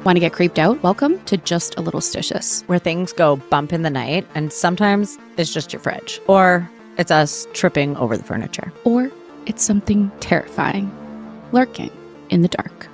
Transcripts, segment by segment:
Want to get creeped out? Welcome to Just a Little Stitious, where things go bump in the night and sometimes it's just your fridge. Or it's us tripping over the furniture. or it's something terrifying lurking in the dark.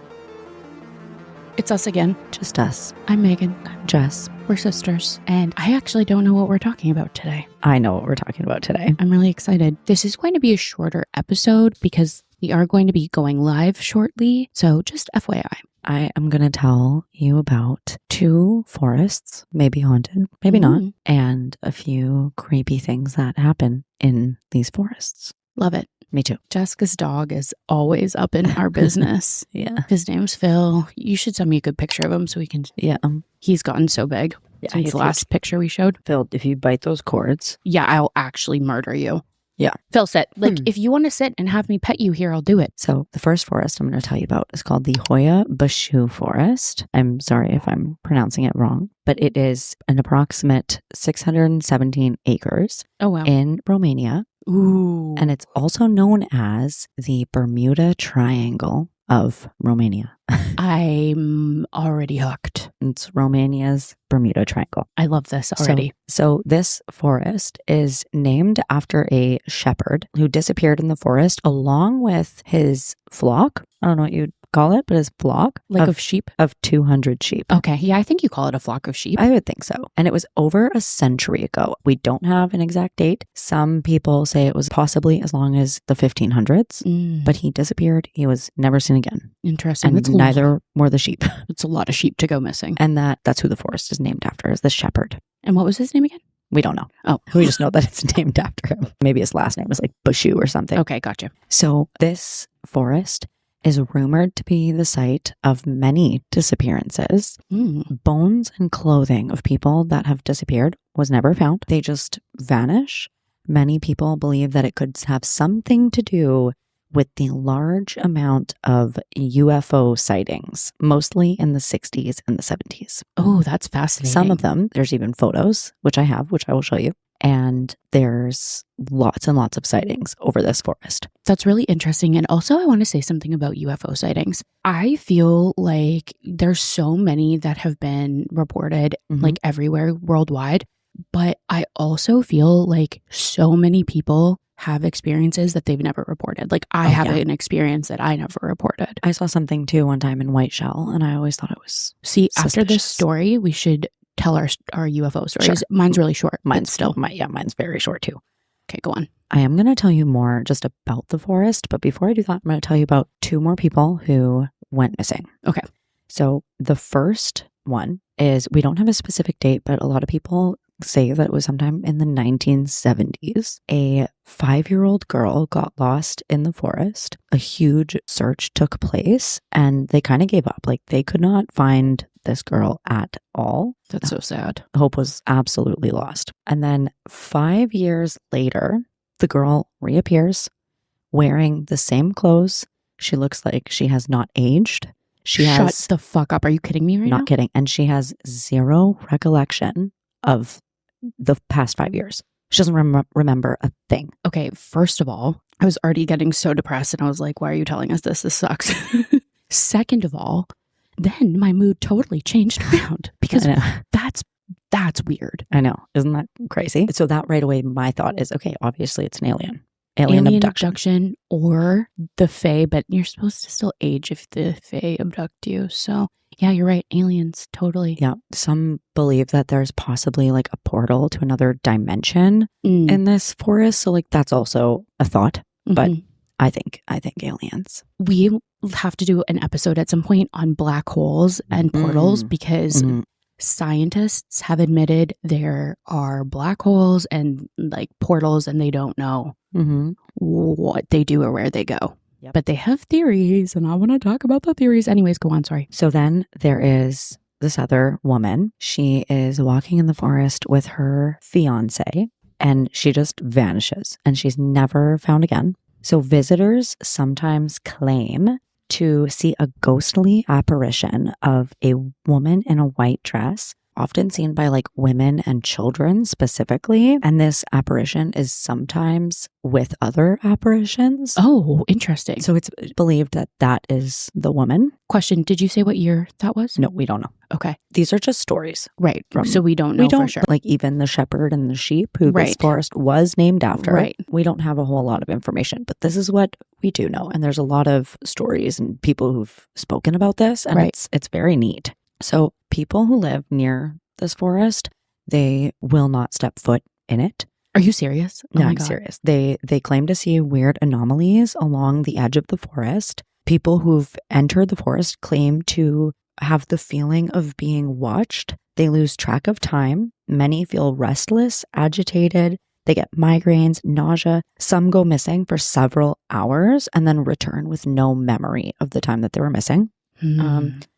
It's us again. Just us. I'm Megan. I'm Jess. We're sisters, and I actually don't know what we're talking about today. I know what we're talking about today. I'm really excited. This is going to be a shorter episode because we are going to be going live shortly, so just FYI. I am going to tell you about 2 forests, maybe haunted, maybe not, and a few creepy things that happen in these forests. Love it. Me too. Jessica's dog is always up in our business. Yeah. His name's Phil. You should send me a good picture of him so we can... Yeah. He's gotten so big since the last picture we showed. Phil, if you bite those cords... Yeah, I'll actually murder you. Yeah. Phil, sit. If you want to sit and have me pet you here, I'll do it. So the first forest I'm going to tell you about is called the Hoia Baciu Forest. I'm sorry if I'm pronouncing it wrong, but it is an approximate 617 acres in Romania. Ooh. And it's also known as the Bermuda Triangle of Romania. I'm already hooked. It's Romania's Bermuda Triangle. I love this already. So this forest is named after a shepherd who disappeared in the forest along with his flock. I don't know what you'd call it, but his flock. Of sheep? Of 200 sheep. Okay. Yeah, I think you call it a flock of sheep. I would think so. And it was over a century ago. We don't have an exact date. Some people say it was possibly as long as the 1500s, but he disappeared. He was never seen again. Interesting. And neither were the sheep. It's a lot of sheep to go missing. And that's who the forest is named after, is the shepherd. And what was his name again? We don't know. Oh. We just know that it's named after him. Maybe his last name was like Baciu or something. Okay, gotcha. So this forest is rumored to be the site of many disappearances. Bones and clothing of people that have disappeared was never found. They just vanish. Many people believe that it could have something to do with the large amount of UFO sightings, mostly in the 60s and the 70s. Oh, that's fascinating. Some of them, there's even photos, which I will show you. And there's lots and lots of sightings over this forest. That's really interesting. And also, I want to say something about UFO sightings. I feel like there's so many that have been reported like everywhere worldwide. But I also feel like so many people have experiences that they've never reported. Like I have an experience that I never reported. I saw something too one time in Whiteshell, and I always thought it was suspicious. After this story, we should tell our UFO stories. Sure. Mine's really short. Mine's very short too. Okay, go on. I am going to tell you more just about the forest, but before I do that, I'm going to tell you about 2 more people who went missing. Okay. So the first one is, we don't have a specific date, but a lot of people say that it was sometime in the 1970s. A 5-year-old girl got lost in the forest. A huge search took place, and they kind of gave up. Like, they could not find this girl at all. That's so sad. Hope was absolutely lost. And then 5 years later, the girl reappears wearing the same clothes. She looks like she has not aged. Shut the fuck up. Are you kidding me right now? Not kidding. And she has zero recollection of the past 5 years. She doesn't remember a thing. Okay, first of all, I was already getting so depressed and I was like, why are you telling us this? This sucks. Second of all, then my mood totally changed around because that's weird. I know. Isn't that crazy? So that right away, my thought is, okay, obviously it's an alien. Alien abduction or the Fae, but you're supposed to still age if the Fae abduct you. So yeah, you're right. Aliens, totally. Yeah. Some believe that there's possibly like a portal to another dimension in this forest. So like that's also a thought, but I think aliens. We have to do an episode at some point on black holes and portals because scientists have admitted there are black holes and like portals and they don't know what they do or where they go. Yep. But they have theories and I want to talk about the theories. Anyways, go on. Sorry. So then there is this other woman. She is walking in the forest with her fiance and she just vanishes and she's never found again. So visitors sometimes claim to see a ghostly apparition of a woman in a white dress often seen by like women and children specifically. And this apparition is sometimes with other apparitions. Oh, interesting. So it's believed that that is the woman. Question, did you say what year that was? No, we don't know. Okay. These are just stories. Right. So we don't know for sure. Like even the shepherd and the sheep who this forest was named after. Right. We don't have a whole lot of information, but this is what we do know. And there's a lot of stories and people who've spoken about this, and it's very neat. So people who live near this forest, they will not step foot in it. Are you serious? No, I'm serious. They claim to see weird anomalies along the edge of the forest. People who've entered the forest claim to have the feeling of being watched. They lose track of time. Many feel restless, agitated. They get migraines, nausea. Some go missing for several hours and then return with no memory of the time that they were missing.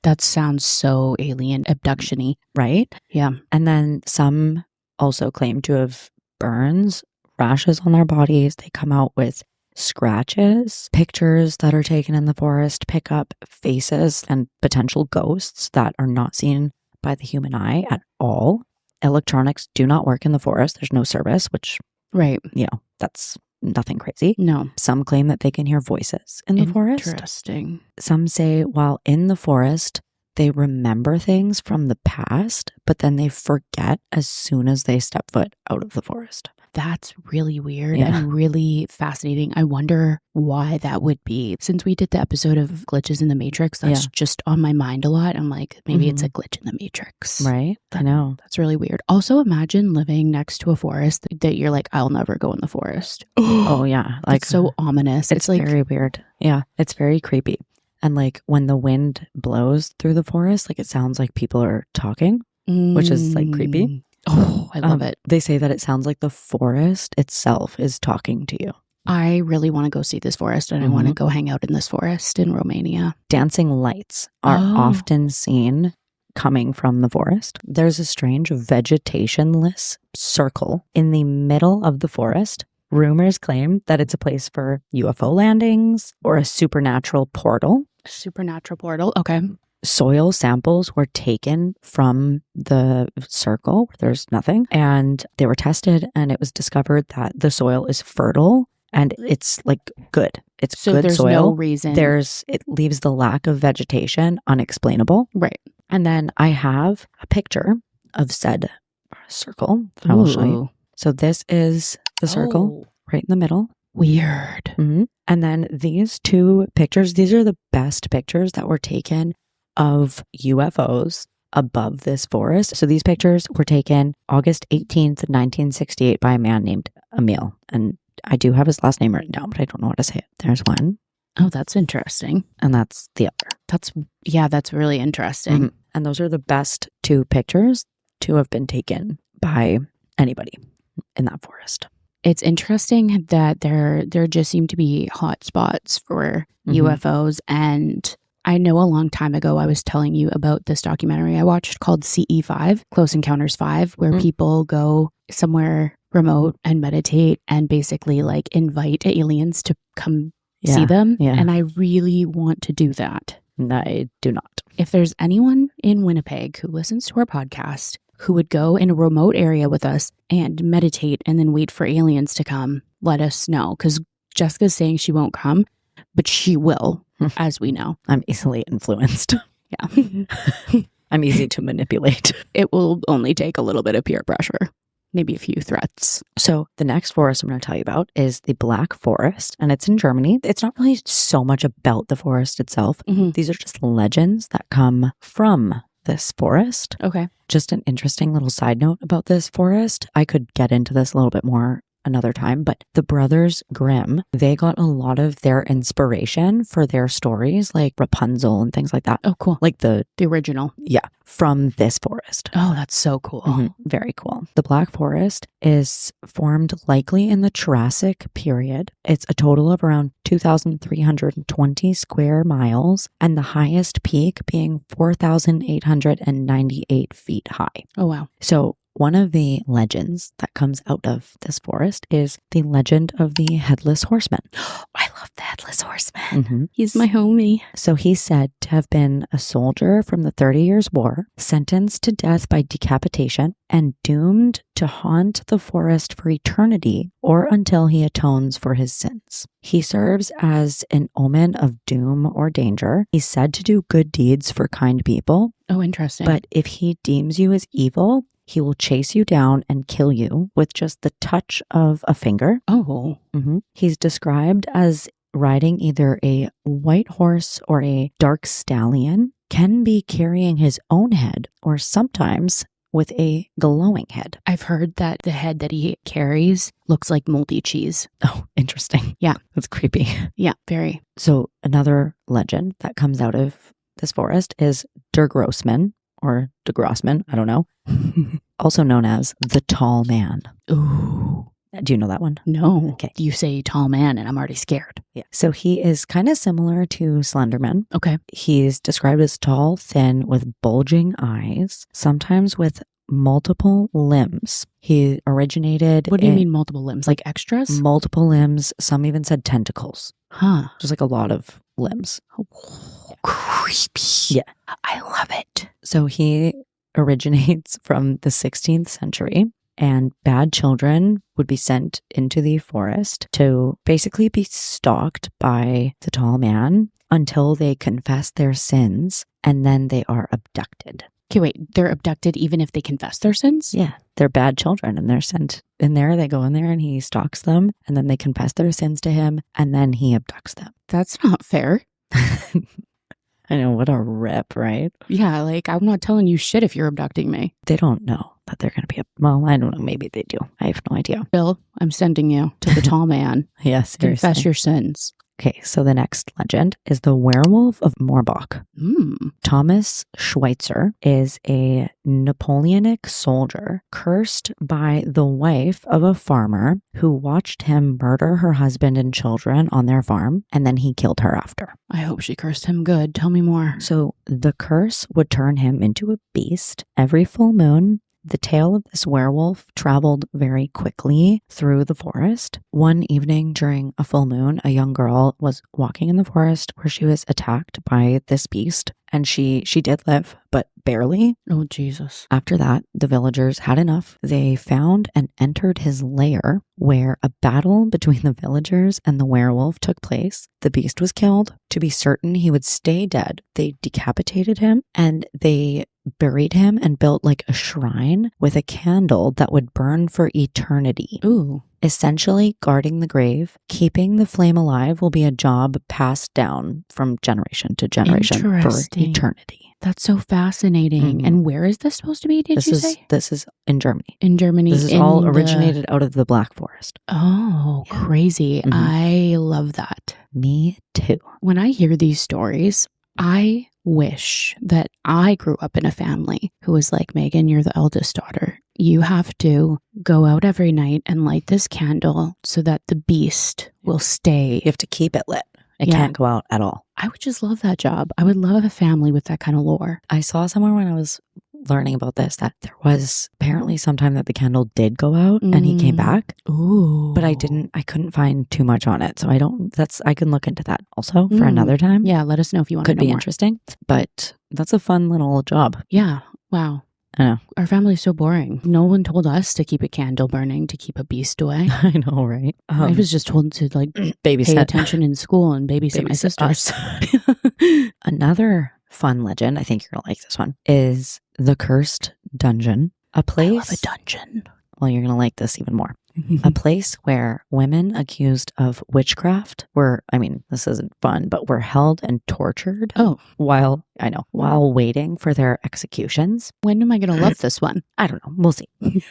That sounds so alien abduction-y. Right? Yeah. And then some also claim to have burns, rashes on their bodies. They come out with scratches. Pictures that are taken in the forest pick up faces and potential ghosts that are not seen by the human eye at all. Electronics do not work in the forest. There's no service, which, that's nothing crazy. No. Some claim that they can hear voices in the forest. Interesting. Some say while in the forest, they remember things from the past, but then they forget as soon as they step foot out of the forest. That's really weird and really fascinating. I wonder why that would be. Since we did the episode of glitches in the Matrix, that's just on my mind a lot. I'm like, maybe it's a glitch in the Matrix. Right? I know. That's really weird. Also, imagine living next to a forest that you're like, I'll never go in the forest. Oh, yeah. Like, it's so ominous. It's like very weird. Yeah. It's very creepy. And like when the wind blows through the forest, like it sounds like people are talking, which is like creepy. Oh, I love it. They say that it sounds like the forest itself is talking to you. I really want to go see this forest, and I want to go hang out in this forest in Romania. Dancing lights are often seen coming from the forest. There's a strange vegetationless circle in the middle of the forest. Rumors claim that it's a place for UFO landings or a supernatural portal. Supernatural portal, okay. Soil samples were taken from the circle where there's nothing, and they were tested, and it was discovered that the soil is fertile and it's like good. It's so good there's soil. No reason. It leaves the lack of vegetation unexplainable. Right. And then I have a picture of said circle. I will show you. So this is the circle right in the middle. Weird. Mm-hmm. And then these two pictures, these are the best pictures that were taken of UFOs above this forest. So these pictures were taken August 18th, 1968 by a man named Emil. And I do have his last name written down, but I don't know how to say it. There's one. Oh, that's interesting. And that's the other. That's really interesting. Mm-hmm. And those are the best two pictures to have been taken by anybody in that forest. It's interesting that there just seem to be hot spots for UFOs. And I know a long time ago, I was telling you about this documentary I watched called CE5, Close Encounters 5, where people go somewhere remote and meditate and basically like invite aliens to come see them. Yeah. And I really want to do that. I do not. If there's anyone in Winnipeg who listens to our podcast who would go in a remote area with us and meditate and then wait for aliens to come, let us know. Because Jessica's saying she won't come, but she will, as we know. I'm easily influenced. Yeah. I'm easy to manipulate. It will only take a little bit of peer pressure. Maybe a few threats. So the next forest I'm going to tell you about is the Black Forest, and it's in Germany. It's not really so much about the forest itself. These are just legends that come from this forest. Okay. Just an interesting little side note about this forest. I could get into this a little bit more another time, but the brothers Grimm, they got a lot of their inspiration for their stories, like Rapunzel and things like that. Oh, cool. Like the original. Yeah, from this forest. Oh, that's so cool. Very cool. The Black Forest is formed likely in the Jurassic period. It's a total of around 2,320 square miles, and the highest peak being 4,898 feet high. Oh, wow. So one of the legends that comes out of this forest is the legend of the Headless Horseman. I love the Headless Horseman. Mm-hmm. He's my homie. So he's said to have been a soldier from the 30 Years' War, sentenced to death by decapitation, and doomed to haunt the forest for eternity or until he atones for his sins. He serves as an omen of doom or danger. He's said to do good deeds for kind people. Oh, interesting. But if he deems you as evil, he will chase you down and kill you with just the touch of a finger. Oh. Mm-hmm. He's described as riding either a white horse or a dark stallion, can be carrying his own head, or sometimes with a glowing head. I've heard that the head that he carries looks like moldy cheese. Oh, interesting. Yeah. That's creepy. Yeah, very. So another legend that comes out of this forest is Der Grossman, or De Grossman, I don't know, also known as the Tall Man. Ooh. Do you know that one? No. Okay. You say tall man and I'm already scared. Yeah. So he is kind of similar to Slenderman. Okay. He's described as tall, thin, with bulging eyes, sometimes with multiple limbs. He originated... What do you mean multiple limbs? Like extras? Multiple limbs. Some even said tentacles. Huh. Just like a lot of limbs. Oh, creepy. Yeah. I love it. So he originates from the 16th century. And bad children would be sent into the forest to basically be stalked by the tall man until they confess their sins, and then they are abducted. Okay, wait, they're abducted even if they confess their sins? Yeah, they're bad children, and they're sent in there. They go in there and he stalks them, and then they confess their sins to him, and then he abducts them. That's not fair. I know, what a rip, right? Yeah, like, I'm not telling you shit if you're abducting me. They don't know that they're going to be, well, I don't know, maybe they do. I have no idea. Bill, I'm sending you to the tall man. Yes, Confess your sins. Okay, so the next legend is the Werewolf of Morbach. Thomas Schweitzer is a Napoleonic soldier cursed by the wife of a farmer who watched him murder her husband and children on their farm, and then he killed her after. I hope she cursed him good. Tell me more. So the curse would turn him into a beast every full moon. The tale of this werewolf traveled very quickly through the forest. One evening during a full moon, a young girl was walking in the forest where she was attacked by this beast, and she did live, but barely. Oh, Jesus. After that, the villagers had enough. They found and entered his lair, where a battle between the villagers and the werewolf took place. The beast was killed. To be certain he would stay dead, they decapitated him, and they buried him and built like a shrine with a candle that would burn for eternity. Ooh. Essentially, guarding the grave, keeping the flame alive will be a job passed down from generation to generation for eternity. That's so fascinating. And where is this supposed to be, did you say? This is in Germany. In Germany. This is all originated out of the Black Forest. Oh, yeah. Crazy. I love that. Me too. When I hear these stories, I wish that I grew up in a family who was like, Megan, you're the eldest daughter. You have to go out every night and light this candle so that the beast will stay. You have to keep it lit. It can't go out at all. I would just love that job. I would love a family with that kind of lore. I saw somewhere when I was learning about this that there was apparently sometime that the candle did go out and he came back. Ooh. But I couldn't find too much on it. So I can look into that also for another time. Yeah, let us know if you want to know more. Could be more. Interesting. But that's a fun little job. Yeah. Wow. I know. Our family's so boring. No one told us to keep a candle burning to keep a beast away. I know, right? I was just told to like pay attention in school and babysit my sisters. Another fun legend, I think you're going to like this one, is the Cursed Dungeon. A place... I love a dungeon. Well, you're going to like this even more. A place where women accused of witchcraft were, this isn't fun, but were held and tortured. While waiting for their executions. When am I going to love this one? I don't know. We'll see.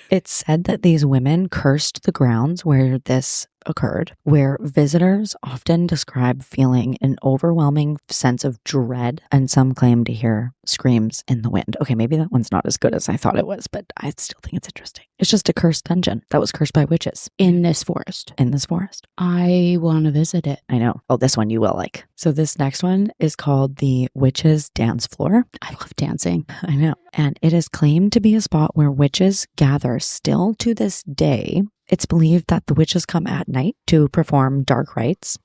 It's said that these women cursed the grounds where this occurred, where visitors often describe feeling an overwhelming sense of dread, and some claim to hear screams in the wind. Okay, maybe that one's not as good as I thought it was, but I still think it's interesting. It's just a cursed dungeon that was cursed by witches. In this forest. In this forest. I want to visit it. I know. Oh, this one you will like. So this next one is called the Witches' Dance Floor. I love dancing. I know. And it is claimed to be a spot where witches gather still to this day. It's believed that the witches come at night to perform dark rites.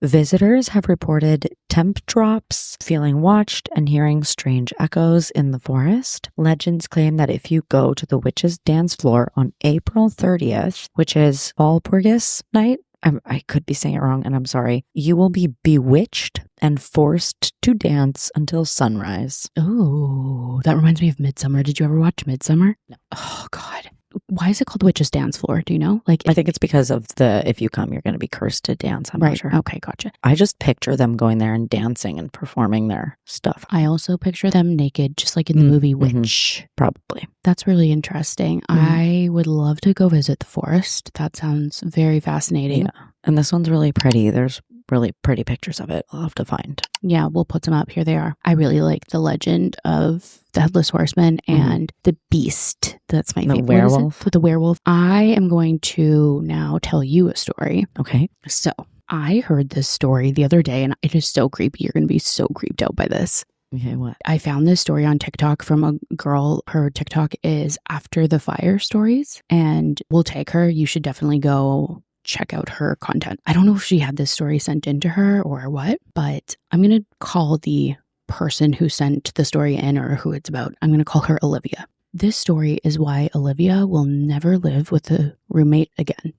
Visitors have reported temp drops, feeling watched, and hearing strange echoes in the forest. Legends claim that if you go to the witches' dance floor on April 30th, which is Walpurgis night, I could be saying it wrong, and I'm sorry, you will be bewitched and forced to dance until sunrise. Oh, that reminds me of Midsummer. Did you ever watch Midsummer? No. Oh, God. Why is it called Witch's Dance Floor? Do you know? Like, I think it's because of if you come, you're going to be cursed to dance. I'm not sure. Okay, gotcha. I just picture them going there and dancing and performing their stuff. I also picture them naked, just like in the movie Witch. Probably. That's really interesting. I would love to go visit the forest. That sounds very fascinating. Yeah. And this one's really pretty. There's really pretty pictures of it. I'll have to find. Yeah, we'll put some up. Here they are. I really like the legend of the Headless Horseman and the Beast. That's my favorite. Werewolf? The werewolf. I am going to now tell you a story. Okay. So I heard this story the other day and it is so creepy. You're going to be so creeped out by this. Okay, what? I found this story on TikTok from a girl. Her TikTok is After the Fire Stories, and we'll tag her. You should definitely go check out her content. I don't know if she had this story sent into her or what, but I'm going to call the person who sent the story in or who it's about. I'm going to call her Olivia. This story is why Olivia will never live with a roommate again.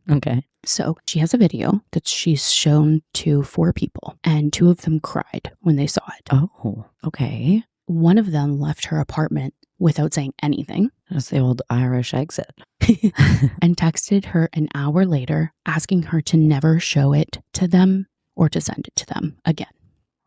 Okay. So she has a video that she's shown to 4 people, and 2 of them cried when they saw it. Oh, okay. One of them left her apartment without saying anything. That's the old Irish exit. And texted her an hour later asking her to never show it to them or to send it to them again.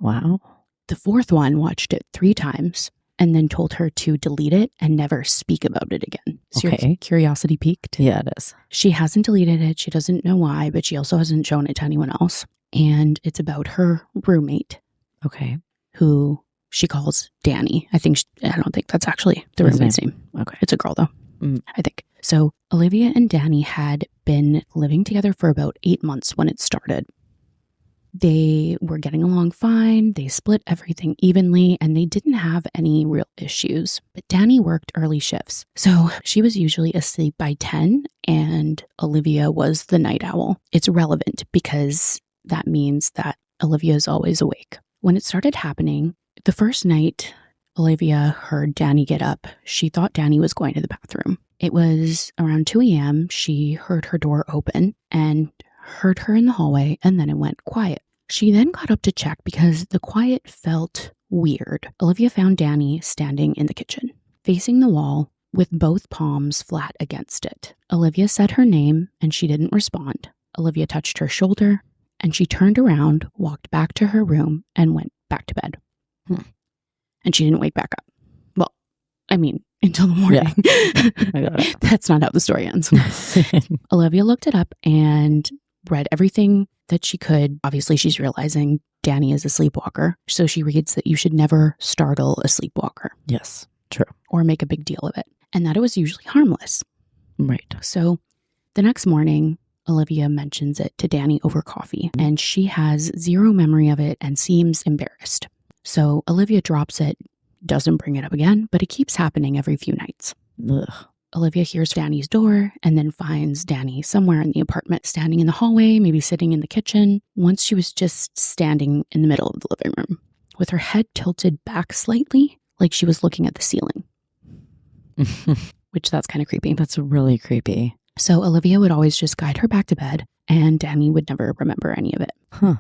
Wow. The 4th one watched it 3 times and then told her to delete it and never speak about it again. So Okay. your curiosity peaked? Yeah, it is. She hasn't deleted it. She doesn't know why, but she also hasn't shown it to anyone else. And it's about her roommate. Okay. Who she calls Danny. I don't think that's actually the roommate's name. Okay. It's a girl though, I think. So Olivia and Danny had been living together for about 8 months when it started. They were getting along fine. They split everything evenly and they didn't have any real issues. But Danny worked early shifts. So she was usually asleep by 10 and Olivia was the night owl. It's relevant because that means that Olivia is always awake. When it started happening, the first night Olivia heard Danny get up, she thought Danny was going to the bathroom. It was around 2 a.m. She heard her door open and heard her in the hallway, and then it went quiet. She then got up to check because the quiet felt weird. Olivia found Danny standing in the kitchen, facing the wall with both palms flat against it. Olivia said her name and she didn't respond. Olivia touched her shoulder and she turned around, walked back to her room, and went back to bed. And she didn't wake back up. Well, I mean, until the morning. Yeah. That's not how the story ends. Olivia looked it up and read everything that she could. Obviously, she's realizing Danny is a sleepwalker. So she reads that you should never startle a sleepwalker. Yes, true. Or make a big deal of it. And that it was usually harmless. Right. So the next morning, Olivia mentions it to Danny over coffee. And she has zero memory of it and seems embarrassed. So Olivia drops it, doesn't bring it up again, but it keeps happening every few nights. Ugh. Olivia hears Danny's door and then finds Danny somewhere in the apartment, standing in the hallway, maybe sitting in the kitchen. Once she was just standing in the middle of the living room with her head tilted back slightly, like she was looking at the ceiling, which that's kind of creepy. That's really creepy. So Olivia would always just guide her back to bed and Danny would never remember any of it. Huh.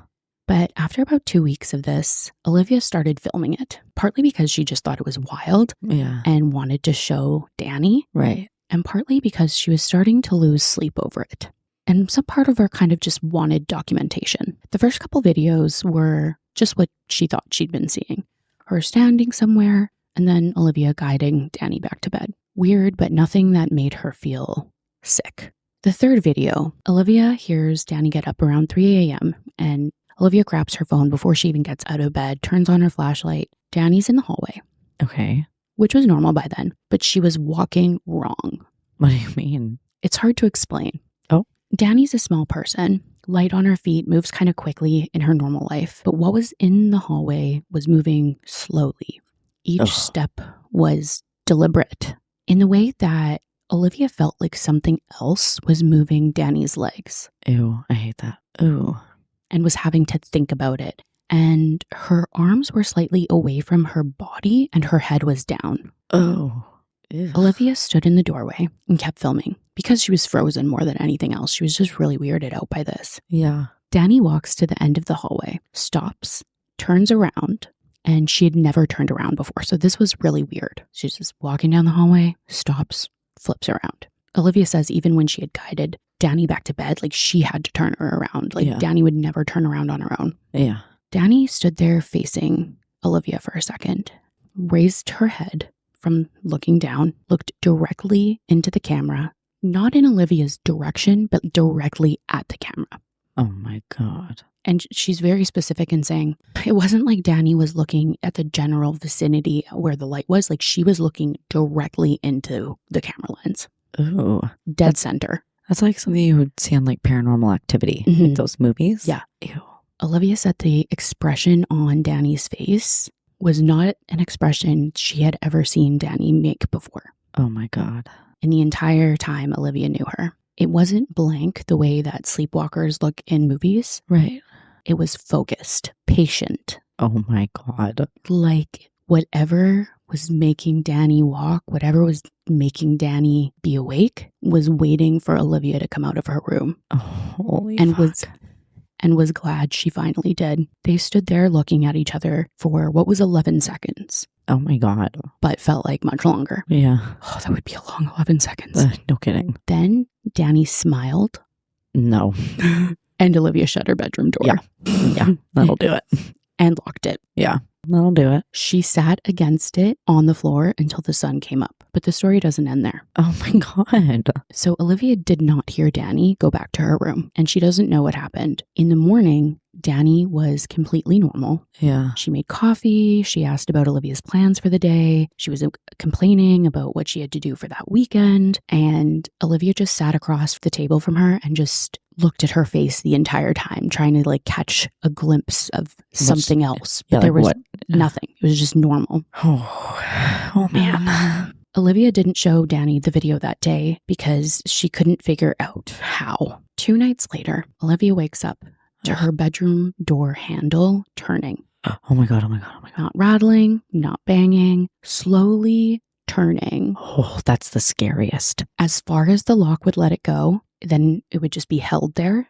But after about 2 weeks of this, Olivia started filming it, partly because she just thought it was wild and wanted to show Danny. Right. And partly because she was starting to lose sleep over it. And some part of her kind of just wanted documentation. The first couple videos were just what she thought she'd been seeing. Her standing somewhere and then Olivia guiding Danny back to bed. Weird, but nothing that made her feel sick. The third video, Olivia hears Danny get up around 3 a.m. and Olivia grabs her phone before she even gets out of bed, turns on her flashlight. Danny's in the hallway. Okay. Which was normal by then, but she was walking wrong. What do you mean? It's hard to explain. Oh. Danny's a small person, light on her feet, moves kind of quickly in her normal life. But what was in the hallway was moving slowly. Each step was deliberate in the way that Olivia felt like something else was moving Danny's legs. Ew, I hate that. Ew. And was having to think about it. And her arms were slightly away from her body and her head was down. Oh. Ew. Olivia stood in the doorway and kept filming. Because she was frozen more than anything else, she was just really weirded out by this. Yeah. Danny walks to the end of the hallway, stops, turns around, and she had never turned around before. So this was really weird. She's just walking down the hallway, stops, flips around. Olivia says even when she had guided Danny back to bed, like she had to turn her around. Like Danny would never turn around on her own. Yeah. Danny stood there facing Olivia for a second, raised her head from looking down, looked directly into the camera, not in Olivia's direction, but directly at the camera. Oh my God. And she's very specific in saying it wasn't like Danny was looking at the general vicinity where the light was. Like she was looking directly into the camera lens. Ooh. Dead center. That's like something you would see on like Paranormal Activity, like those movies. Yeah. Ew. Olivia said the expression on Danny's face was not an expression she had ever seen Danny make before. Oh my God. In the entire time Olivia knew her. It wasn't blank the way that sleepwalkers look in movies. Right. It was focused, patient. Oh my God. Like whatever was making Danny walk, whatever was making Danny be awake, was waiting for Olivia to come out of her room. Oh, holy and fuck. was glad she finally did. They stood there looking at each other for what was 11 seconds. Oh my God. But felt like much longer. Yeah. Oh, that would be a long 11 seconds. No kidding. Then Danny smiled. No. And Olivia shut her bedroom door. Yeah, that'll do it. And locked it. Yeah, that'll do it. She sat against it on the floor until the sun came up. But the story doesn't end there. Oh my God. So Olivia did not hear Danny go back to her room, and she doesn't know what happened. In the morning, Danny was completely normal. Yeah. She made coffee. She asked about Olivia's plans for the day. She was complaining about what she had to do for that weekend. And Olivia just sat across the table from her and just looked at her face the entire time, trying to like catch a glimpse of something else. But there was nothing. It was just normal. Oh man. Olivia didn't show Danny the video that day because she couldn't figure out how. 2 nights later, Olivia wakes up to her bedroom door handle turning. Oh my God, oh my God, oh my God. Not rattling, not banging, slowly turning. Oh, that's the scariest. As far as the lock would let it go, then it would just be held there.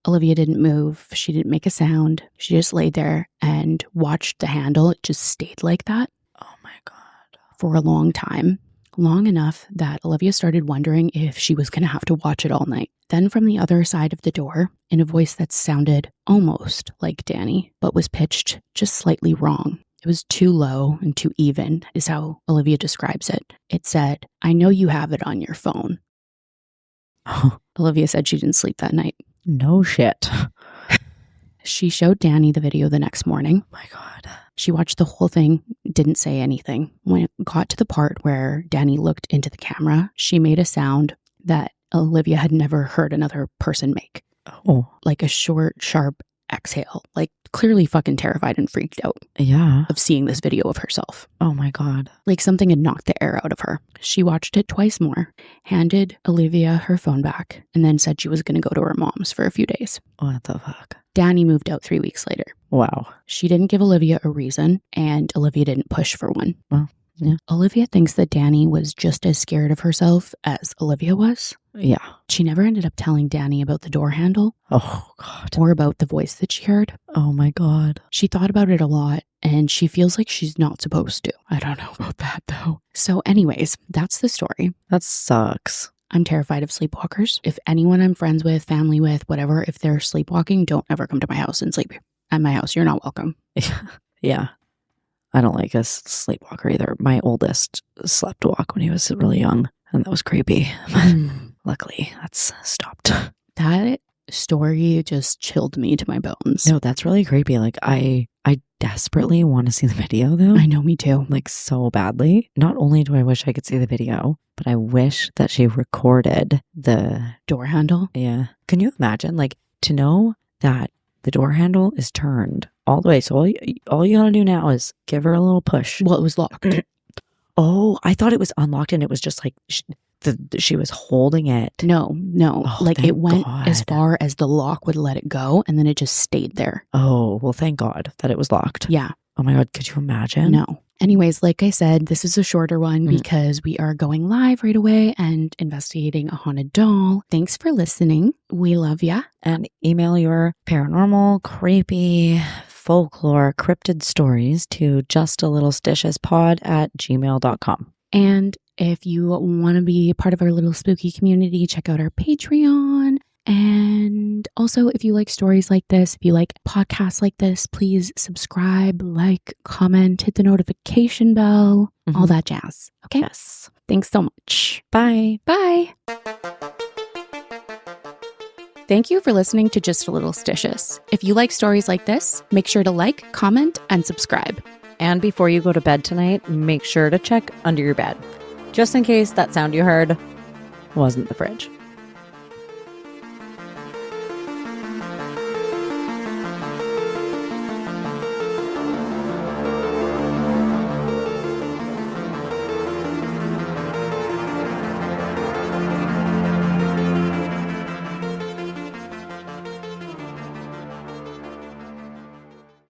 Olivia didn't move. She didn't make a sound. She just laid there and watched the handle. It just stayed like that. Oh my God. For a long time. Long enough that Olivia started wondering if she was going to have to watch it all night. Then from the other side of the door, in a voice that sounded almost like Danny, but was pitched just slightly wrong. It was too low and too even, is how Olivia describes it. It said, "I know you have it on your phone." Olivia said she didn't sleep that night. No shit. She showed Danny the video the next morning. Oh my God. She watched the whole thing, didn't say anything. When it got to the part where Danny looked into the camera, she made a sound that Olivia had never heard another person make. Oh. Like a short, sharp exhale. Like clearly fucking terrified and freaked out. Yeah. Of seeing this video of herself. Oh my God. Like something had knocked the air out of her. She watched it twice more, handed Olivia her phone back, and then said she was going to go to her mom's for a few days. What the fuck? Danny moved out 3 weeks later. Wow. She didn't give Olivia a reason, and Olivia didn't push for one. Well, yeah. Olivia thinks that Danny was just as scared of herself as Olivia was. Yeah. She never ended up telling Danny about the door handle. Oh God. Or about the voice that she heard. Oh my God. She thought about it a lot, and she feels like she's not supposed to. I don't know about that, though. So anyways, that's the story. That sucks. I'm terrified of sleepwalkers. If anyone I'm friends with, family with, whatever, if they're sleepwalking, don't ever come to my house and sleep at my house. You're not welcome. Yeah. I don't like a sleepwalker either. My oldest slept walk when he was really young, and that was creepy. luckily that's stopped. That story just chilled me to my bones. No, that's really creepy. Like I desperately want to see the video though. I know, me too. Like so badly. Not only do I wish I could see the video, but I wish that she recorded the door handle. Yeah. Can you imagine, like, to know that the door handle is turned all the way? So all you gotta do now is give her a little push. Well, it was locked. Oh, I thought it was unlocked and it was just like she was holding it. No. Oh, like it went God. as far as the lock would let it go, and then it just stayed there. Oh, well, thank God that it was locked. Yeah. Oh my God, could you imagine? No. Anyways, like I said, this is a shorter one because we are going live right away and investigating a haunted doll. Thanks for listening. We love ya. And email your paranormal, creepy, folklore, cryptid stories to justalittlestitiouspod@gmail.com. And if you want to be part of our little spooky community, check out our Patreon. And also, if you like stories like this, if you like podcasts like this, please subscribe, like, comment, hit the notification bell, all that jazz. Okay? Yes. Thanks so much. Bye. Bye. Thank you for listening to Just a Little Stitious. If you like stories like this, make sure to like, comment, and subscribe. And before you go to bed tonight, make sure to check under your bed, just in case that sound you heard wasn't the fridge.